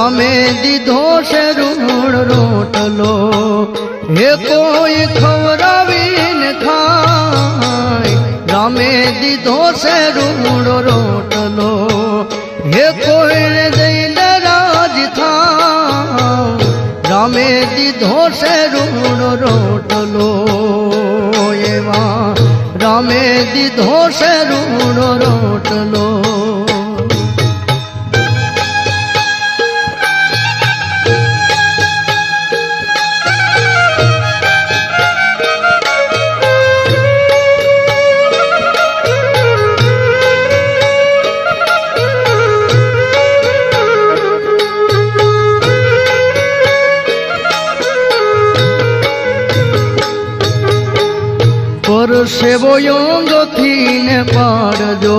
રામે દીધો છે રૂણ રોટલો હે કોઈ ખવડાવીને ખાય રામે દીધો છે રૂણ રોટલો હે કોઈને દઈને રાજ થાય રામે દીધો છે રૂણ રોટલો એવા રામે દીધો છે રૂણ રોટલો સેવો યોંગો થીને પાડજો